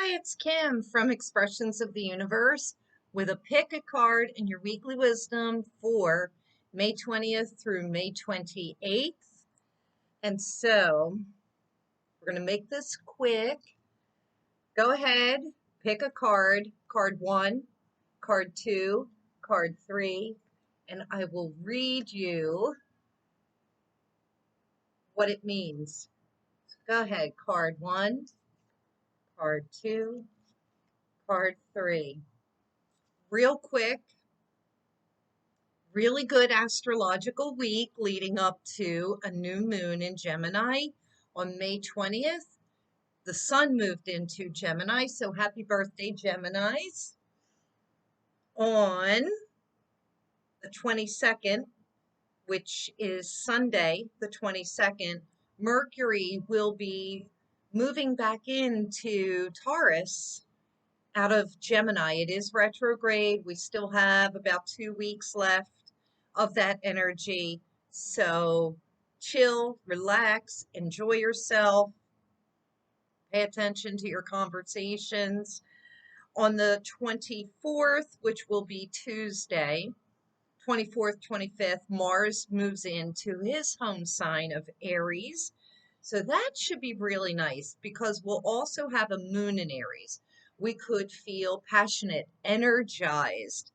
Hi, it's Kim from Expressions of the Universe with a pick a card in your weekly wisdom for May 20th through May 28th. And so we're going to make this quick. Go ahead, pick a card, card 1, card 2, card 3, and I will read you what it means. Go ahead, card 1, card 2, card 3. Real quick. Really good astrological week leading up to a new moon in Gemini on May 20th. The sun moved into Gemini, so happy birthday, Geminis. On the 22nd, which is Sunday, the 22nd, Mercury will be moving back into Taurus out of Gemini. It is retrograde. We still have about 2 weeks left of that energy. So chill, relax, enjoy yourself, pay attention to your conversations. On the 24th, which will be Tuesday, 24th, 25th, Mars moves into his home sign of Aries. So that should be really nice because we'll also have a moon in Aries. We could feel passionate, energized.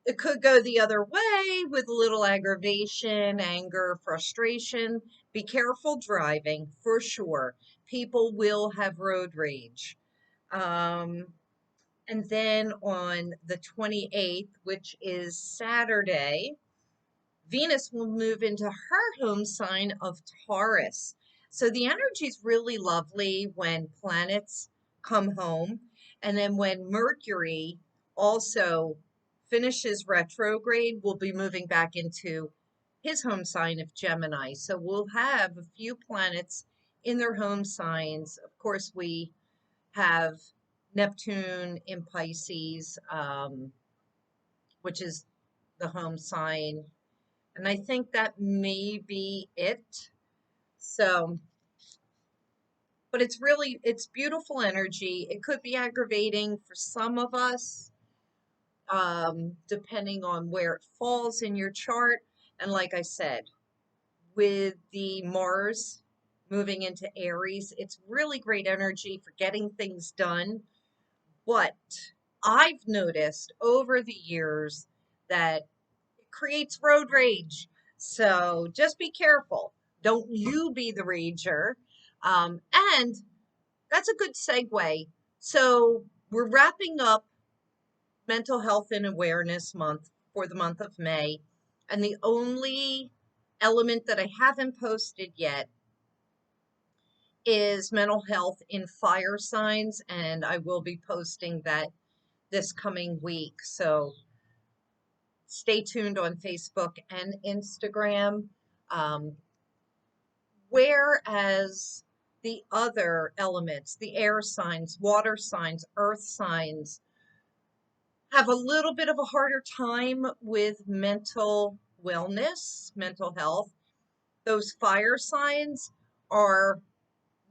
It could go the other way with a little aggravation, anger, frustration. Be careful driving for sure. People will have road rage. And then on the 28th, which is Saturday, Venus will move into her home sign of Taurus. So the energy is really lovely when planets come home. And then when Mercury also finishes retrograde, we'll be moving back into his home sign of Gemini. So we'll have a few planets in their home signs. Of course, we have Neptune in Pisces, which is the home sign. And I think that may be it. So, but it's beautiful energy. It could be aggravating for some of us, depending on where it falls in your chart. And like I said, with the Mars moving into Aries, it's really great energy for getting things done. But I've noticed over the years that it creates road rage. So just be careful. Don't you be the rager. And that's a good segue. So we're wrapping up Mental Health and Awareness Month for the month of May. And the only element that I haven't posted yet is mental health in fire signs. And I will be posting that this coming week. So stay tuned on Facebook and Instagram. Whereas the other elements, the air signs, water signs, earth signs, have a little bit of a harder time with mental wellness, mental health. Those fire signs are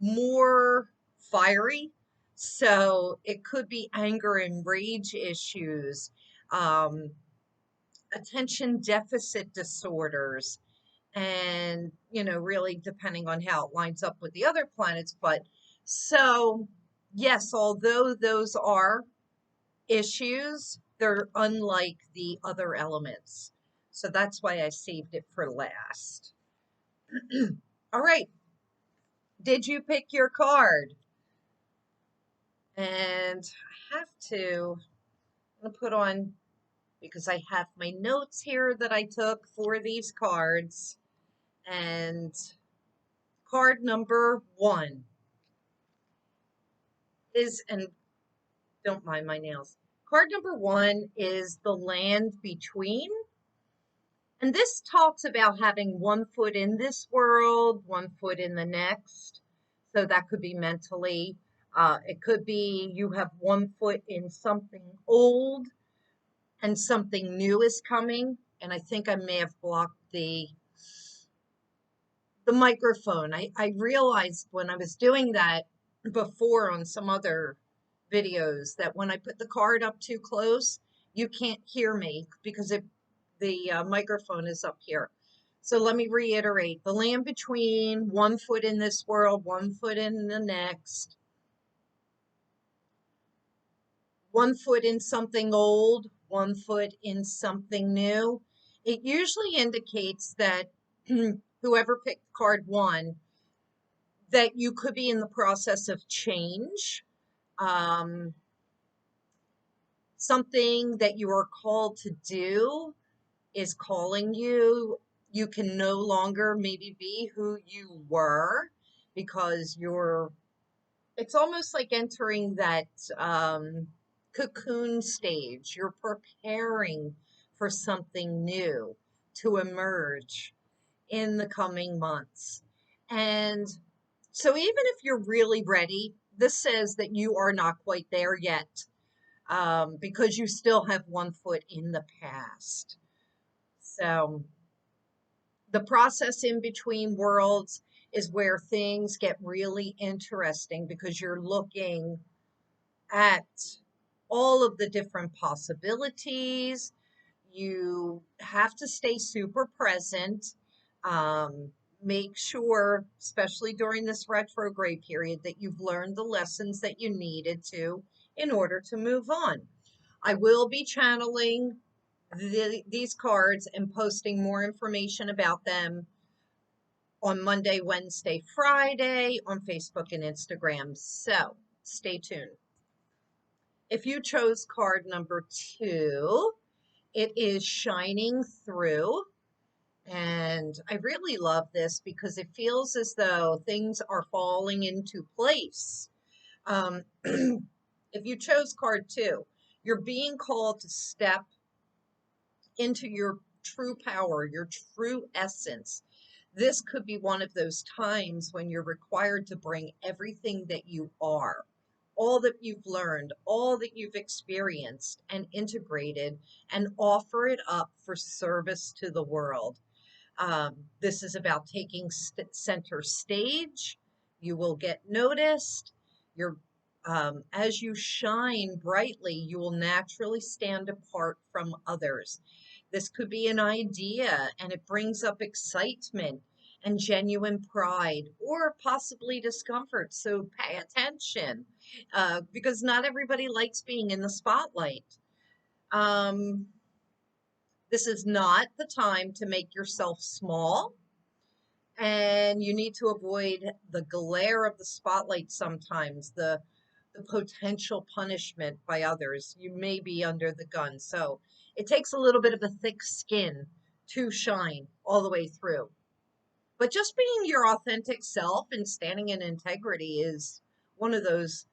more fiery. So it could be anger and rage issues, attention deficit disorders, and, really depending on how it lines up with the other planets. But so, yes, although those are issues, they're unlike the other elements. So that's why I saved it for last. All right. Did you pick your card? And I have to put on, because I have my notes here that I took for these cards. And card number 1 is, and don't mind my nails, card number 1 is the land between. And this talks about having one foot in this world, one foot in the next. So that could be mentally. It could be you have one foot in something old and something new is coming. And I think I may have blocked the microphone. I realized when I was doing that before on some other videos that when I put the card up too close, you can't hear me because the microphone is up here. So let me reiterate, the land between 1 foot in this world, 1 foot in the next, 1 foot in something old, 1 foot in something new. It usually indicates that whoever picked card one, that you could be in the process of change. Um, Something that you are called to do is calling you. You can no longer maybe be who you were because it's almost like entering that cocoon stage. You're preparing for something new to emerge in the coming months. And so, even if you're really ready, this says that you are not quite there yet, because you still have 1 foot in the past. So, the process in between worlds is where things get really interesting because you're looking at all of the different possibilities. You have to stay super present. Um, Make sure, especially during this retrograde period, that you've learned the lessons that you needed to in order to move on. I will be channeling these cards and posting more information about them on Monday, Wednesday, Friday on Facebook and Instagram. So stay tuned. If you chose card number 2, it is shining through. And I really love this because it feels as though things are falling into place. If you chose card 2, you're being called to step into your true power, your true essence. This could be one of those times when you're required to bring everything that you are, all that you've learned, all that you've experienced and integrated, and offer it up for service to the world. This is about taking center stage. You will get noticed. You're, as you shine brightly, you will naturally stand apart from others. This could be an idea and it brings up excitement and genuine pride or possibly discomfort. So pay attention, because not everybody likes being in the spotlight. Um, this is not the time to make yourself small, and you need to avoid the glare of the spotlight sometimes, the potential punishment by others. You may be under the gun. So it takes a little bit of a thick skin to shine all the way through. But just being your authentic self and standing in integrity is one of those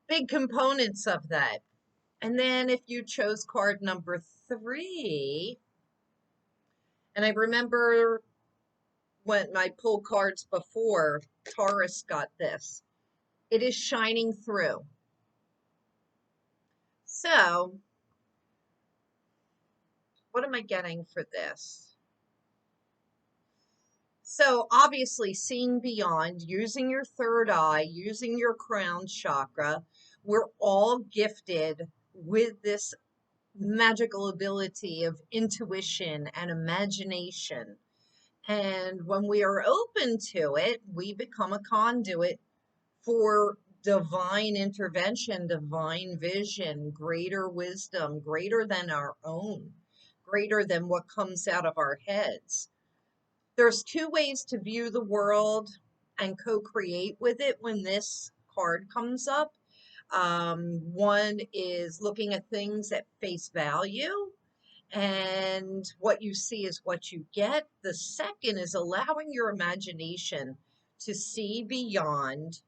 big components of that. And then if you chose card number 3, and I remember when I pulled cards before, Taurus got this. It is shining through. So, what am I getting for this? So, obviously, seeing beyond, using your third eye, using your crown chakra, we're all gifted with this magical ability of intuition and imagination. And when we are open to it, we become a conduit for divine intervention, divine vision, greater wisdom, greater than our own, greater than what comes out of our heads. There's 2 ways to view the world and co-create with it when this card comes up. One is looking at things at face value, and what you see is what you get. The second is allowing your imagination to see beyond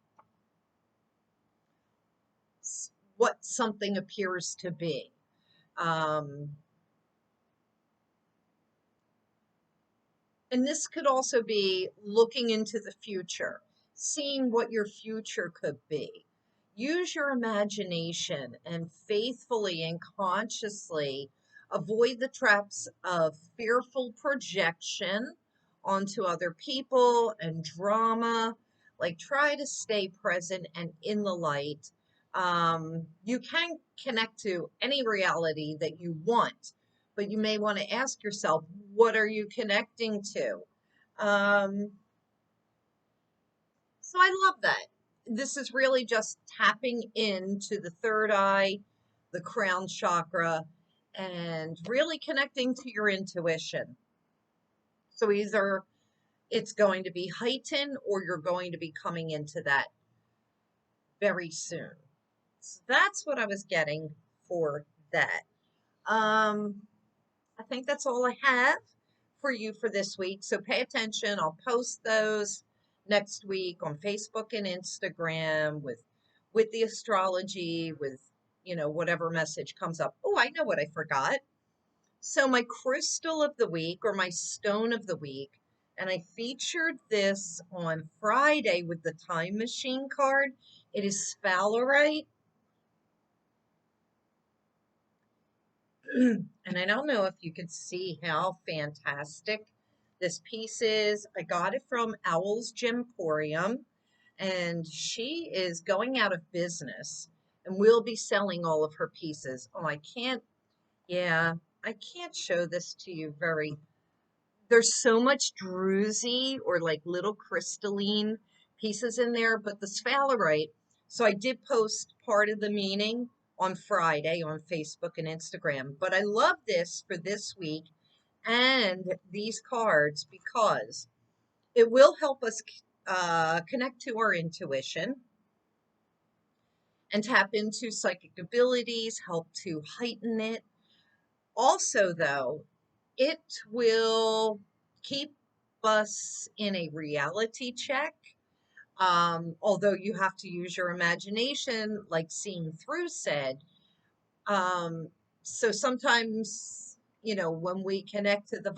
what something appears to be. Um, and this could also be looking into the future, seeing what your future could be. Use your imagination and faithfully and consciously avoid the traps of fearful projection onto other people and drama. Like, try to stay present and in the light You can connect to any reality that you want, but you may want to ask yourself, what are you connecting to? Um, so I love that. This is really just tapping into the third eye, the crown chakra, and really connecting to your intuition. So either it's going to be heightened or you're going to be coming into that very soon. So that's what I was getting for that. Um, I think that's all I have for you for this week. So pay attention. I'll post those next week on Facebook and Instagram with the astrology, with whatever message comes up. Oh, I know what I forgot. So my crystal of the week or my stone of the week, and I featured this on Friday with the time machine card. It is sphalerite. And I don't know if you can see how fantastic this piece is. I got it from Owl's Gemporium, and she is going out of business and will be selling all of her pieces. Oh, yeah, I can't show this to you very. There's so much druzy or like little crystalline pieces in there, but the sphalerite. So I did post part of the meaning on Friday on Facebook and Instagram, but I love this for this week and these cards because it will help us connect to our intuition and tap into psychic abilities, help to heighten it. Also, though, it will keep us in a reality check. Although you have to use your imagination, like Seeing Through said. Um, so sometimes, when we connect to the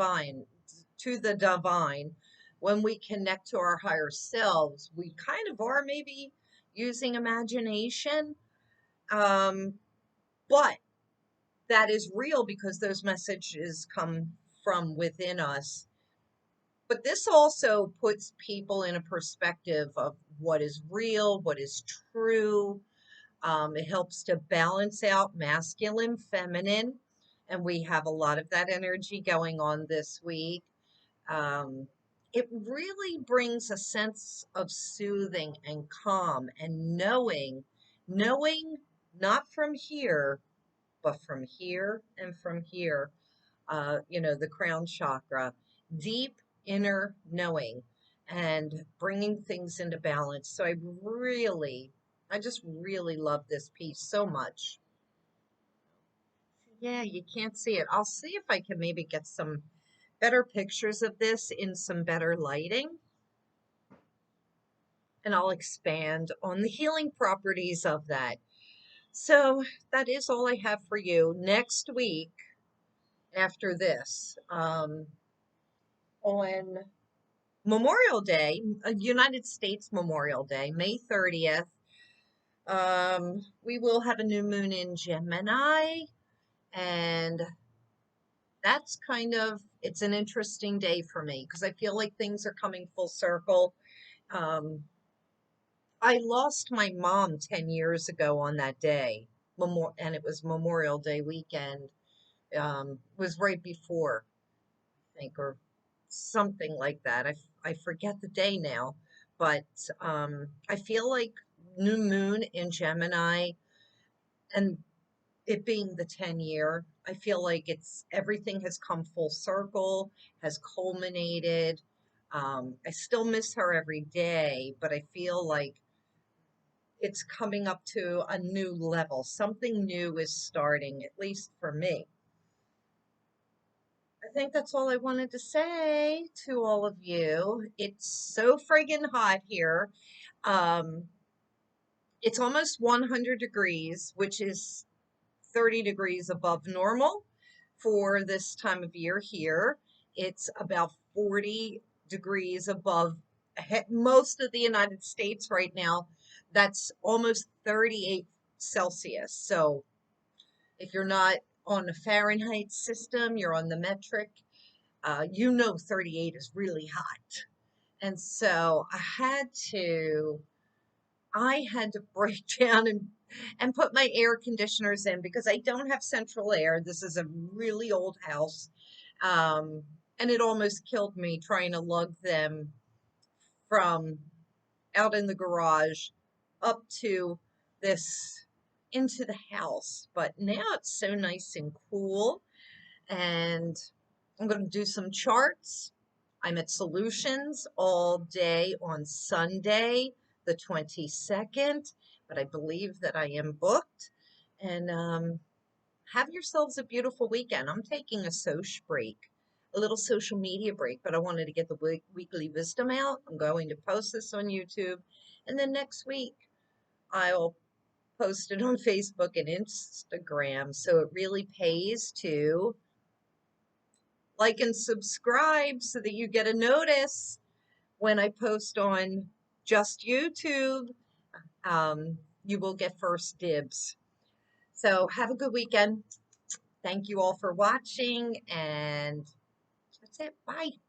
divine, when we connect to our higher selves, we kind of are maybe using imagination. Um, but that is real because those messages come from within us. But this also puts people in a perspective of what is real, what is true. It helps to balance out masculine, feminine, and we have a lot of that energy going on this week. Um, it really brings a sense of soothing and calm and knowing not from here, but from here and from here, the crown chakra, deep inner knowing and bringing things into balance. So I just really love this piece so much. Yeah, you can't see it. I'll see if I can maybe get some better pictures of this in some better lighting. And I'll expand on the healing properties of that. So that is all I have for you. Next week, after this, on Memorial Day, United States Memorial Day, May 30th, we will have a new moon in Gemini, and that's it's an interesting day for me because I feel like things are coming full circle. Um, I lost my mom 10 years ago on that day, and it was Memorial Day weekend. Was right before, I think, or something like that. I forget the day now, but I feel like new moon in Gemini and it being the 10-year, I feel like everything has come full circle, has culminated. I still miss her every day, but I feel like it's coming up to a new level. Something new is starting, at least for me. I think that's all I wanted to say to all of you. It's so friggin' hot here. Um, it's almost 100 degrees, which is 30 degrees above normal for this time of year here. It's about 40 degrees above most of the United States right now. That's almost 38 Celsius. So if you're not on a Fahrenheit system, you're on the metric. 38 is really hot. And so I had to I had to break down and put my air conditioners in because I don't have central air. This is a really old house. Um, and it almost killed me trying to lug them from out in the garage up to this into the house. But now it's so nice and cool. And I'm going to do some charts. I'm at Solutions all day on Sunday, the 22nd, but I believe that I am booked. And have yourselves a beautiful weekend. I'm taking a social break, a little social media break, but I wanted to get the weekly wisdom out. I'm going to post this on YouTube. And then next week, I'll post it on Facebook and Instagram. So it really pays to like and subscribe so that you get a notice when I post on just YouTube. You will get first dibs. So have a good weekend. Thank you all for watching, and that's it. Bye.